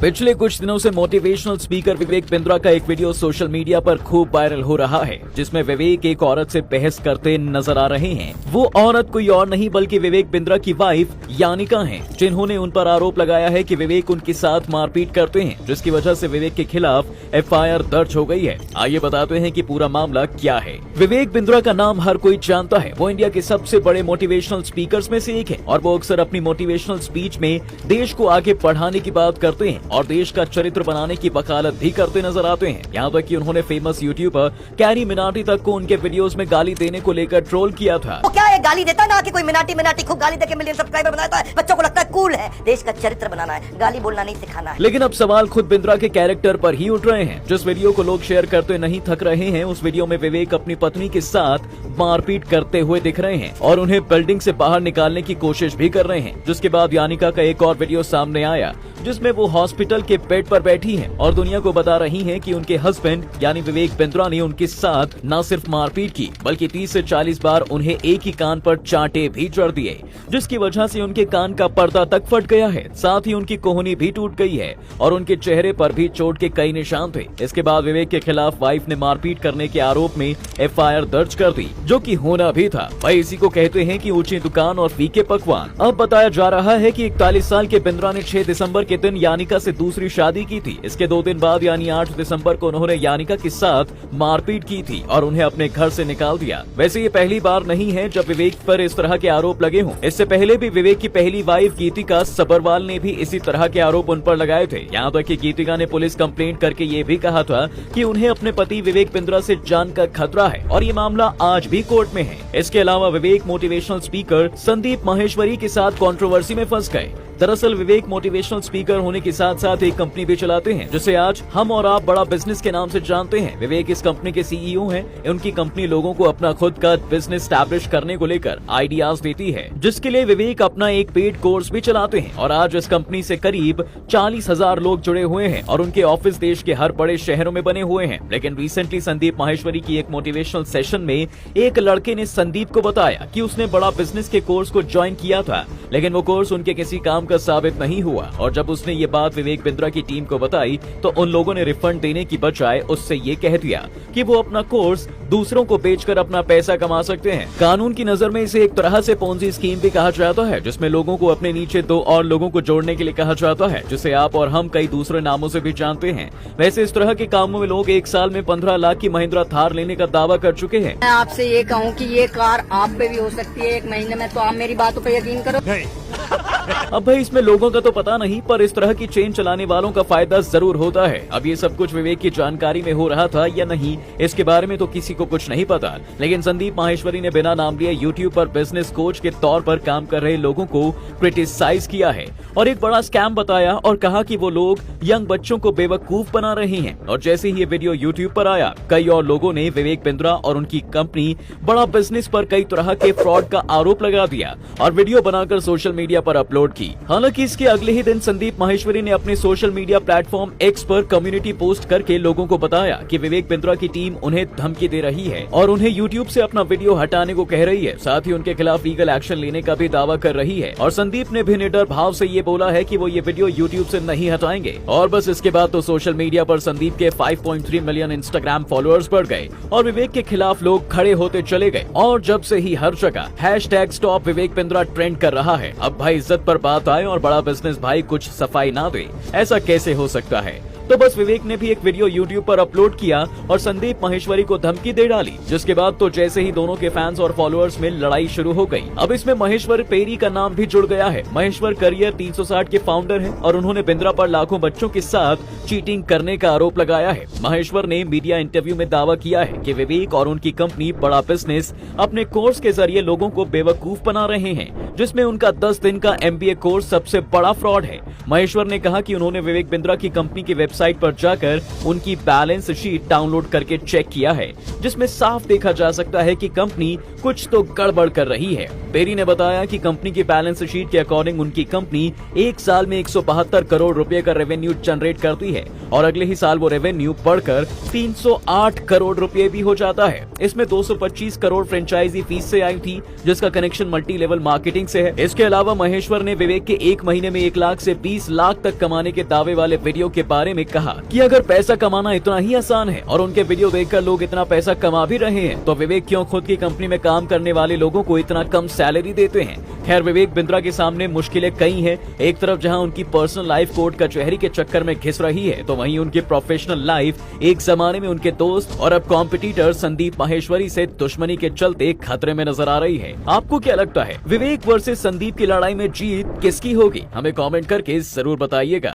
पिछले कुछ दिनों से मोटिवेशनल स्पीकर विवेक बिंद्रा का एक वीडियो सोशल मीडिया पर खूब वायरल हो रहा है, जिसमें विवेक एक औरत से बहस करते नजर आ रहे हैं। वो औरत कोई और नहीं बल्कि विवेक बिंद्रा की वाइफ यानिका हैं, जिन्होंने उन पर आरोप लगाया है कि विवेक उनके साथ मारपीट करते हैं, जिसकी वजह से विवेक के खिलाफ FIR दर्ज हो गई है। आइए बताते हैं कि पूरा मामला क्या है। विवेक बिंद्रा का नाम हर कोई जानता है। वो इंडिया के सबसे बड़े मोटिवेशनल स्पीकर्स में से एक है और वो अक्सर अपनी मोटिवेशनल स्पीच में देश को आगे बढ़ाने की बात करते हैं और देश का चरित्र बनाने की वकालत भी करते नजर आते हैं। यहाँ तक कि उन्होंने फेमस यूट्यूबर कैरी मिनाटी तक को उनके वीडियोस में गाली देने को लेकर ट्रोल किया था। वो क्या है, गाली देता ना कि कोई मिनाटी खूब गाली देके मिलियन सब्सक्राइबर बनाता है, बच्चों को लगता है कूल है। देश का चरित्र बनाना है, गाली बोलना नहीं सिखाना है। लेकिन अब सवाल खुद बिंद्रा के कैरेक्टर पर ही उठ रहे हैं। जिस वीडियो को लोग शेयर करते नहीं थक रहे हैं, उस वीडियो में विवेक अपनी पत्नी के साथ मारपीट करते हुए दिख रहे हैं और उन्हें बिल्डिंग से बाहर निकालने की कोशिश भी कर रहे हैं। जिसके बाद यानिका का एक और वीडियो सामने आया, जिसमें वो हॉस्पिटल के बेड पर बैठी हैं और दुनिया को बता रही हैं कि उनके हस्बैंड यानी विवेक बिंद्रा ने उनके साथ न सिर्फ मारपीट की बल्कि 30 से 40 बार उन्हें एक ही कान पर चांटे भी चढ़ दिए, जिसकी वजह से उनके कान का पर्दा तक फट गया है। साथ ही उनकी कोहनी भी टूट गई है और उनके चेहरे पर भी चोट के कई निशान थे। इसके बाद विवेक के खिलाफ वाइफ ने मारपीट करने के आरोप में FIR दर्ज कर दी, जो कि होना भी था। भाई इसी को कहते हैं कि ऊंची दुकान और फीके पकवान। अब बताया जा रहा है कि 41 साल के बिंद्रा ने 6 दिसंबर के दिन यानिका से दूसरी शादी की थी। इसके 2 दिन बाद यानी 8 दिसंबर को उन्होंने यानिका के साथ मारपीट की थी और उन्हें अपने घर से निकाल दिया। वैसे ये पहली बार नहीं है जब विवेक पर इस तरह के आरोप लगे हों। इससे पहले भी विवेक की पहली वाइफ गीतिका सबरवाल ने भी इसी तरह के आरोप उन पर लगाए थे। यहाँ तक कि गीतिका ने पुलिस कंप्लेंट करके ये भी कहा था कि उन्हें अपने पति विवेक बिंद्रा से जान का खतरा है और ये मामला आज भी कोर्ट में है। इसके अलावा विवेक मोटिवेशनल स्पीकर संदीप माहेश्वरी के साथ कंट्रोवर्सी में फंस गए। दरअसल विवेक मोटिवेशनल स्पीकर होने के साथ साथ एक कंपनी भी चलाते हैं, जिसे आज हम और आप बड़ा बिजनेस के नाम से जानते हैं। विवेक इस कंपनी के CEO हैं। उनकी कंपनी लोगों को अपना खुद का बिजनेस स्टैब्लिश करने को लेकर आइडियाज देती है, जिसके लिए विवेक अपना एक पेड कोर्स भी चलाते हैं और आज इस कंपनी से करीब 40,000 लोग जुड़े हुए हैं और उनके ऑफिस देश के हर बड़े शहरों में बने हुए हैं। लेकिन रिसेंटली संदीप माहेश्वरी की एक मोटिवेशनल सेशन में एक लड़के ने संदीप को बताया कि उसने बड़ा बिजनेस के कोर्स को ज्वाइन किया था, लेकिन वो कोर्स उनके किसी काम का साबित नहीं हुआ। और जब उसने ये बात विवेक बिंद्रा की टीम को बताई तो उन लोगों ने रिफंड देने की बजाय उससे ये कह दिया कि वो अपना कोर्स दूसरों को बेचकर अपना पैसा कमा सकते हैं। कानून की नजर में इसे एक तरह से पोंजी स्कीम भी कहा जाता है, जिसमें लोगों को अपने नीचे 2 और लोगों को जोड़ने के लिए कहा जाता है, जिसे आप और हम कई दूसरे नामों से भी जानते हैं। वैसे इस तरह के कामों में लोग एक साल में 15 लाख की महिंद्रा थार लेने का दावा कर चुके हैं। मैं आपसे ये कहूँ कि ये कार आप पे भी हो सकती है 1 महीने में, तो आप मेरी बातों पे यकीन करो। अब भाई इसमें लोगों का तो पता नहीं, पर इस तरह की चेन चलाने वालों का फायदा जरूर होता है। अब ये सब कुछ विवेक की जानकारी में हो रहा था या नहीं, इसके बारे में तो किसी को कुछ नहीं पता। लेकिन संदीप माहेश्वरी ने बिना नाम लिए यूट्यूब पर बिजनेस कोच के तौर पर काम कर रहे लोगों को क्रिटिसाइज किया है और एक बड़ा स्कैम बताया और कहा कि वो लोग यंग बच्चों को बेवकूफ बना रहे हैं। और जैसे ही ये वीडियो यूट्यूब पर आया, कई और लोगों ने विवेक बिंद्रा और उनकी कंपनी बड़ा बिजनेस पर कई तरह के फ्रॉड का आरोप लगा दिया और वीडियो बनाकर सोशल मीडिया पर अपलोड की। हालांकि इसके अगले ही दिन संदीप माहेश्वरी ने अपने सोशल मीडिया प्लेटफॉर्म X पर कम्युनिटी पोस्ट करके लोगों को बताया कि विवेक बिंद्रा की टीम उन्हें धमकी दे रही है और उन्हें यूट्यूब से अपना वीडियो हटाने को कह रही है। साथ ही उनके खिलाफ लीगल एक्शन लेने का भी दावा कर रही है और संदीप ने भी निडर भाव से ये बोला है कि वो ये वीडियो यूट्यूब से नहीं हटाएंगे। और बस इसके बाद तो सोशल मीडिया पर संदीप के 5.3 मिलियन इंस्टाग्राम फॉलोअर्स बढ़ गए और विवेक के खिलाफ लोग खड़े होते चले गए और जब से ही हर जगह #स्टॉप विवेक बिंद्रा ट्रेंड कर रहा है। अब भाई इज्जत पर बात आए और बड़ा बिजनेस भाई कुछ सफाई ना दे, ऐसा कैसे हो सकता है। तो बस विवेक ने भी एक वीडियो यूट्यूब पर अपलोड किया और संदीप माहेश्वरी को धमकी दे डाली, जिसके बाद तो जैसे ही दोनों के फैंस और फॉलोअर्स में लड़ाई शुरू हो गई। अब इसमें महेश्वर पेरी का नाम भी जुड़ गया है। महेश्वर करियर 360 के फाउंडर हैं और उन्होंने बिंद्रा पर लाखों बच्चों के साथ चीटिंग करने का आरोप लगाया है। महेश्वर ने मीडिया इंटरव्यू में दावा किया है कि विवेक और उनकी कंपनी बड़ा बिजनेस अपने कोर्स के जरिए लोगों को बेवकूफ बना रहे हैं, जिसमें उनका 10 दिन का MBA कोर्स सबसे बड़ा फ्रॉड है। महेश्वर ने कहा कि उन्होंने विवेक बिंद्रा की कंपनी की वेबसाइट पर जाकर उनकी बैलेंस शीट डाउनलोड करके चेक किया है, जिसमें साफ देखा जा सकता है कि कंपनी कुछ तो गड़बड़ कर रही है। पेरी ने बताया कि कंपनी की बैलेंस शीट के अकॉर्डिंग उनकी कंपनी एक साल में 172 करोड़ रुपए का रेवेन्यू जनरेट करती है और अगले ही साल वो रेवेन्यू बढ़कर 308 करोड़ रुपए भी हो जाता है। इसमें 225 करोड़ फ्रेंचाइजी फीस से आई थी, जिसका कनेक्शन मल्टी लेवल मार्केटिंग से है। इसके अलावा महेश्वर ने विवेक के 1 महीने में 1 लाख से 20 लाख तक कमाने के दावे वाले वीडियो के बारे में कहा कि अगर पैसा कमाना इतना ही आसान है और उनके वीडियो देखकर लोग इतना पैसा कमा भी रहे हैं, तो विवेक क्यों खुद की कंपनी में काम करने वाले लोगों को इतना कम सैलरी देते हैं। खैर, विवेक बिंद्रा के सामने मुश्किलें कई हैं। एक तरफ जहां उनकी पर्सनल लाइफ कोर्ट कचहरी के चक्कर में घिस रही है, तो वहीं उनकी प्रोफेशनल लाइफ एक जमाने में उनके दोस्त और अब कॉम्पिटिटर संदीप माहेश्वरी से दुश्मनी के चलते खतरे में नजर आ रही है। आपको क्या लगता है, विवेक वर्सेस संदीप की लड़ाई में जीत किसकी होगी? हमें कमेंट करके जरूर बताइएगा।